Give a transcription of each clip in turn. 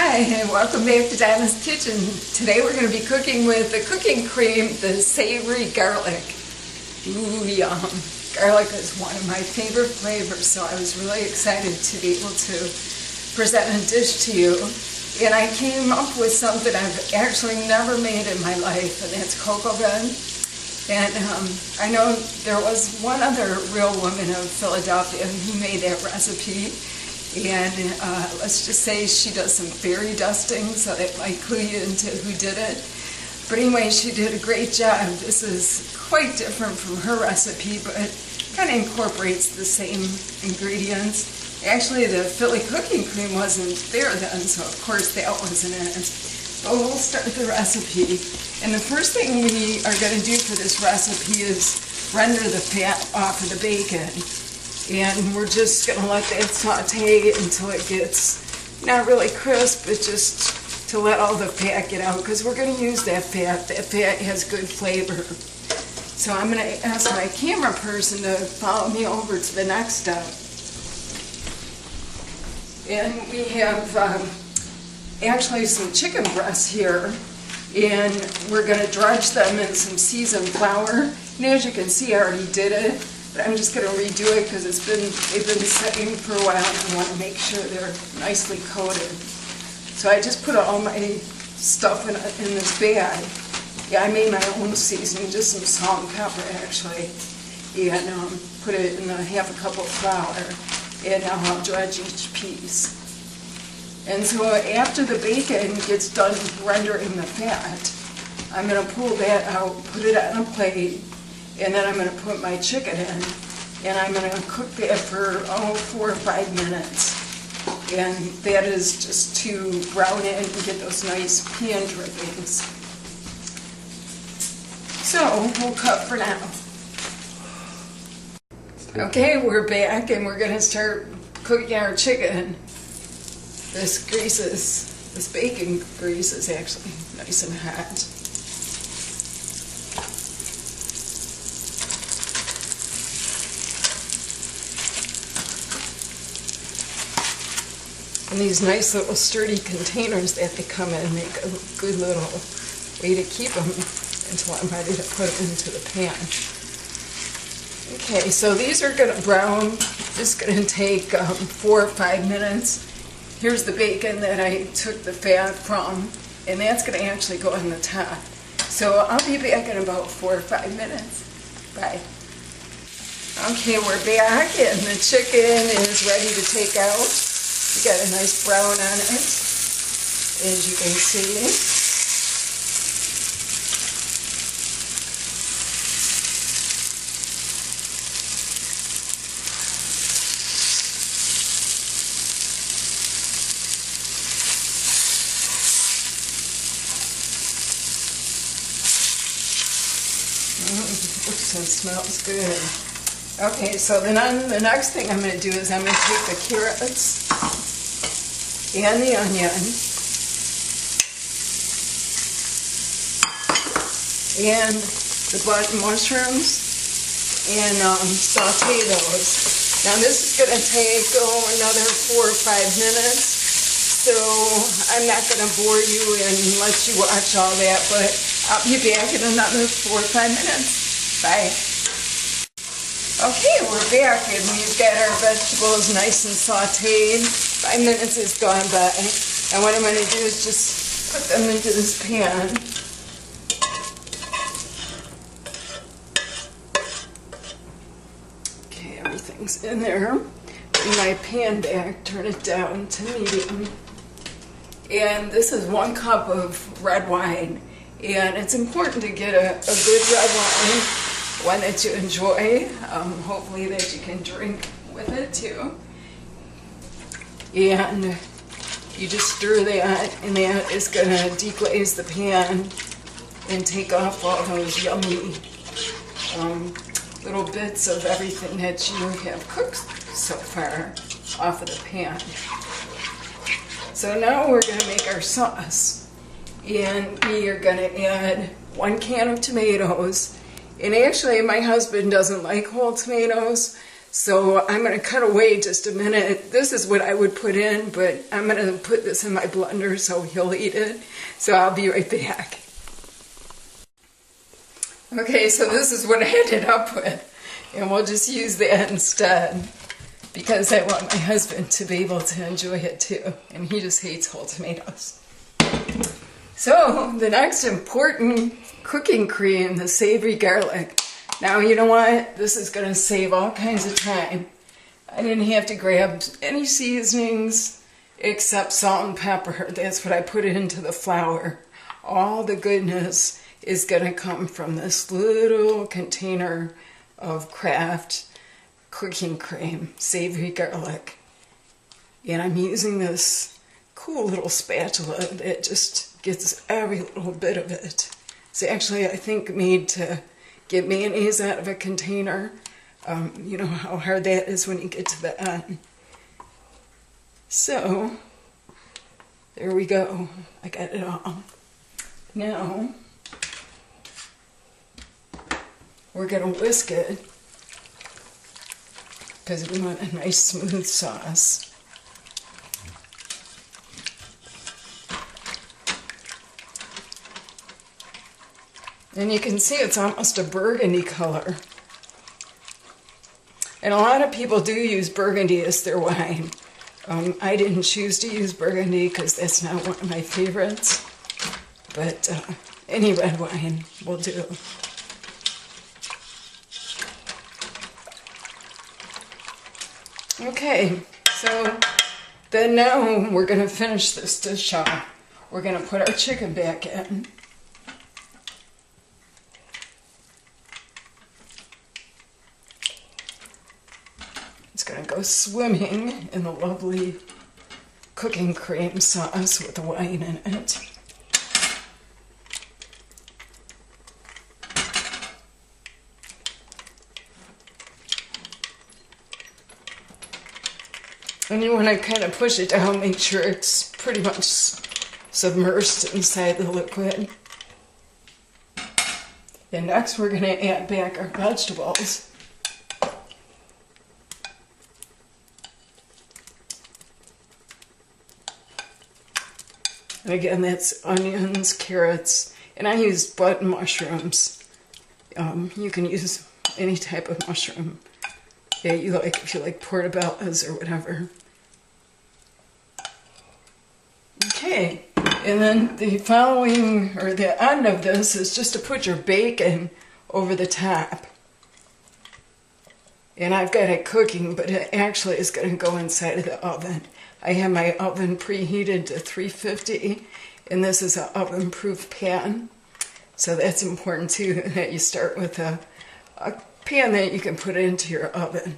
Hi, and welcome back to Dinah's Kitchen. Today we're going to be cooking with the cooking cream, the savory garlic. Ooh, yum. Garlic is one of my favorite flavors, so I was really excited to be able to present a dish to you. And I came up with something I've actually never made in my life, and that's cocoa bread. And I know there was one other real woman of Philadelphia who made that recipe. And let's just say she does some fairy dusting, so that might clue you into who did it. But anyway, she did a great job. This is quite different from her recipe, but kind of incorporates the same ingredients. Actually, the Philly cooking cream wasn't there then, so of course that wasn't it. But we'll start the recipe. And the first thing we are going to do for this recipe is render the fat off of the bacon. And we're just going to let that saute until it gets not really crisp, but just to let all the fat get out, because we're going to use that fat. That fat has good flavor. So I'm going to ask my camera person to follow me over to the next step. And we have actually some chicken breasts here, and we're going to dredge them in some seasoned flour. And as you can see, I already did it. But I'm just going to redo it because they've been sitting for a while and I want to make sure they're nicely coated. So I just put all my stuff in this bag. Yeah, I made my own seasoning, just some salt and pepper actually. And put it in half a cup of flour. And now I'll dredge each piece. And so after the bacon gets done rendering the fat, I'm going to pull that out, put it on a plate. And then I'm going to put my chicken in, and I'm going to cook that for 4 or 5 minutes. And that is just to brown it and get those nice pan drippings. So we'll cut for now. Okay, we're back and we're going to start cooking our chicken. This bacon grease is actually nice and hot. And these nice little sturdy containers that they come in make a good little way to keep them until I'm ready to put them into the pan. Okay, so these are going to brown. Just going to take 4 or 5 minutes. Here's the bacon that I took the fat from, and that's going to actually go on the top. So I'll be back in about 4 or 5 minutes. Bye. Okay, we're back, and the chicken is ready to take out. We got a nice brown on it, as you can see. Looks and smells good. Okay, so then the next thing I'm going to do is I'm going to take the carrots and the onion and the button mushrooms and saute those. Now this is going to take another 4 or 5 minutes, so I'm not going to bore you and let you watch all that, but I'll be back in another 4 or 5 minutes. Bye. Okay, we're back and we've got our vegetables nice and sauteed. 5 minutes has gone by, and what I'm going to do is just put them into this pan. Okay, everything's in there. Bring my pan back, turn it down to medium. And this is 1 cup of red wine. And it's important to get a good red wine, one that you enjoy, hopefully that you can drink with it too. And you just stir that, and that is going to deglaze the pan and take off all those yummy little bits of everything that you have cooked so far off of the pan. So now we're going to make our sauce. And we are going to add 1 can of tomatoes. And actually my husband doesn't like whole tomatoes, So I'm going to cut away just a minute. This is what I would put in, but I'm going to put this in my blender so he'll eat it. So I'll be right back. Okay, so this is what I ended up with. And we'll just use that instead, because I want my husband to be able to enjoy it too. And he just hates whole tomatoes. So the next important cooking cream, the savory garlic. Now, you know what? This is going to save all kinds of time. I didn't have to grab any seasonings except salt and pepper. That's what I put into the flour. All the goodness is going to come from this little container of Kraft cooking cream, savory garlic. And I'm using this cool little spatula that just gets every little bit of it. It's actually, I think, made to get mayonnaise out of a container. You know how hard that is when you get to the end. So, there we go. I got it all. Now, we're going to whisk it because we want a nice smooth sauce. And you can see it's almost a burgundy color. And a lot of people do use burgundy as their wine. I didn't choose to use burgundy because that's not one of my favorites. But any red wine will do. Okay, so then now we're going to finish this dish off. We're going to put our chicken back in. It's going to go swimming in the lovely cooking cream sauce with the wine in it. And you want to kind of push it down, make sure it's pretty much submersed inside the liquid. And next we're going to add back our vegetables. And again, that's onions, carrots, and I use button mushrooms. You can use any type of mushroom that you like, if you like portobellos or whatever. Okay, and then the following, or the end of this, is just to put your bacon over the top. And I've got it cooking, but it actually is going to go inside of the oven. I have my oven preheated to 350, and this is an oven-proof pan. So that's important too, that you start with a pan that you can put into your oven.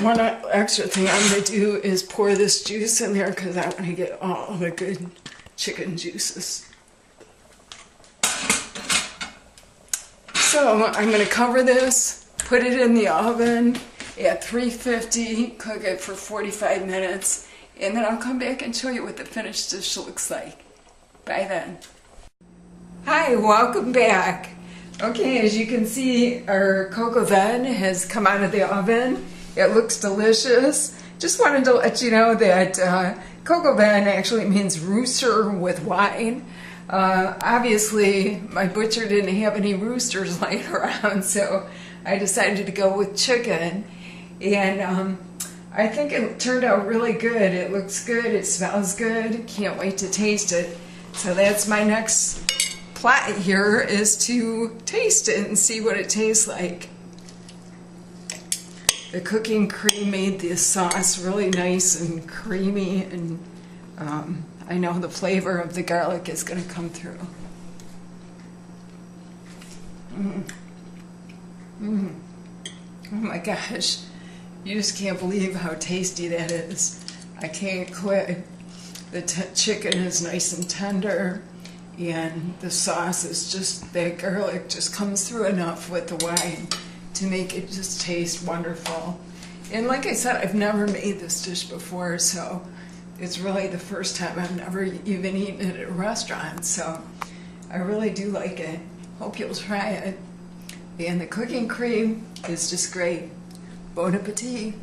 One extra thing I'm going to do is pour this juice in there because I want to get all the good chicken juices. So I'm going to cover this, put it in the oven at 350, cook it for 45 minutes, and then I'll come back and show you what the finished dish looks like. Bye then. Hi, welcome back. Okay, as you can see, our coq au vin has come out of the oven. It looks delicious. Just wanted to let you know that coq au vin actually means rooster with wine. Obviously, my butcher didn't have any roosters lying around, so I decided to go with chicken. And I think it turned out really good. It looks good, it smells good. Can't wait to taste it. So that's my next plot here, is to taste it and see what it tastes like. The cooking cream made the sauce really nice and creamy, and I know the flavor of the garlic is going to come through. Oh my gosh, you just can't believe how tasty that is. I can't quit. The chicken is nice and tender, and the sauce is just, that garlic just comes through enough with the wine to make it just taste wonderful. And like I said, I've never made this dish before, so it's really the first time. I've never even eaten it at a restaurant, so I really do like it. Hope you'll try it. And the cooking cream is just great. Bon appetit.